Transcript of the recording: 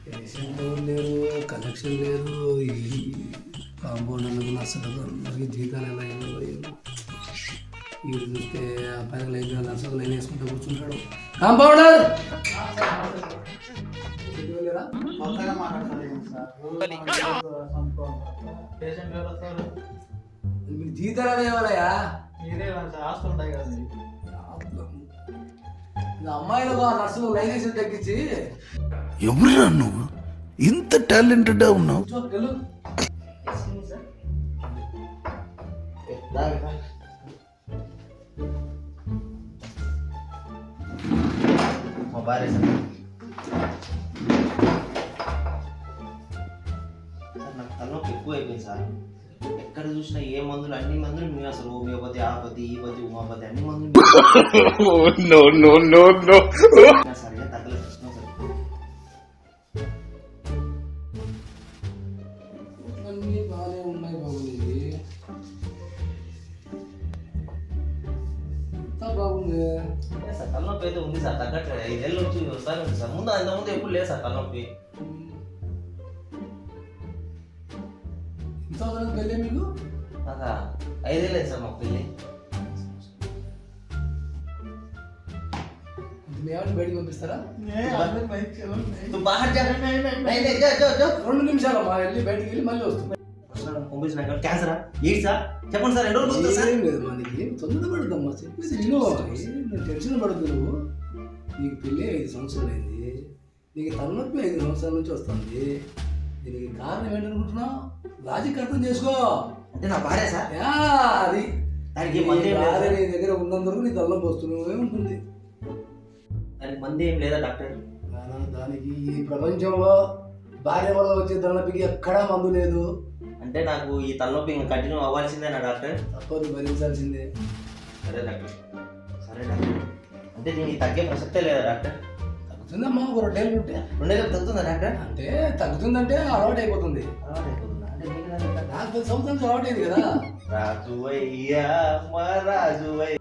Patient ఎవరు లేరు, connection లేదు. ఈ కాంపౌండ్ అన్నది అసలు అందరికీ జీతాలు ఎలా ఇవ్వాలో ఏమో. వీడు చూస్తే అబ్బాయికి లైన్ నర్సులు లైన్ వేసుకుంటూ కూర్చుంటాడు. కాంపౌండర్ మీకు జీతాలు ఎలా ఇవ్వాలయా? అమ్మాయిలు నర్సులు లైన్ వేసి తగ్గించి ఎవరురా నువ్వు ఇంత టాలెంటెడ్ ఉన్నావు? మా భార్య సార్ నాకు తలనొప్పి ఎక్కువ అయిపోయింది సార్. ఎక్కడ చూసినా ఏ మందులు, అన్ని మందులు మీరు అసలు హోమియోపతి, ఆపతి, ఈపతి, ఉమాపతి అన్ని మందులు సరిగా తగ్గలేదు సార్. అన్నీ బాగానే ఉన్నాయి బాగుంది. బాగుంది సార్ తలనొప్పి అయితే ఉంది సార్, తగ్గట్లేదు. 5 ఏళ్ళ నుంచి వస్తానే ఉంది సార్. అంతకుముందు ఎప్పుడు లేదు సార్ తలనొప్పి. ఎంత పెళ్ళి మీకు? నాకా 5 ఏళ్ళు సార్ మాకు పెళ్ళి. మేమని బయటికి పంపిస్తారా? 2 నిమిషాలు మా వెళ్ళి బయటికి వెళ్ళి మళ్ళీ వస్తుంది. పంపించిన క్యాన్సరా, ఎయిడ్సా చెప్పండి సార్. 2 రోజులు ఏం లేదు మనకి, తొందర పడుతుందమ్మా. చెప్పేసి నువ్వు టెన్షన్ పడద్దు. నువ్వు నీకు పెళ్ళి 5 సంవత్సరాలు అయింది, నీకు తలనొప్పి 5 సంవత్సరాల నుంచి వస్తుంది. దీనికి కారణం ఏంటనుకుంటున్నావు? లాజిక్ అర్థం చేసుకో. అంటే నా భార్య సార్, అది దానికి భార్య నీ దగ్గర ఉన్నందుకు నీ తలనొప్పి వస్తుంది ఉంటుంది. దానికి మంది ఏం లేదా డాక్టర్? దానికి ఈ ప్రపంచంలో భార్య వల్ల వచ్చే తలనొప్పికి ఎక్కడా మందు లేదు. అంటే నాకు ఈ తలనొప్పి ఇంకా కంటిన్యూ అవ్వాల్సిందేనా డాక్టర్? తప్పదు, భరించాల్సిందే. సరే డాక్టర్, సరే డాక్టర్. అంటే దీనికి తగ్గే ప్రసక్తే లేదా డాక్టర్? తగ్గుతుందమ్మా, ఒక 2 ఏళ్ళు ఉంటే. 2 ఏళ్ళు తగ్గుతుందా డాక్టర్? అంటే తగ్గుతుందంటే అలవాటు అయిపోతుంది. అలవాటు అయిపోతుందా? అంటే నాకు 10 సంవత్సరాలు అలవాటు అయింది కదా. రాజువయ్యా మా రాజువయ్య.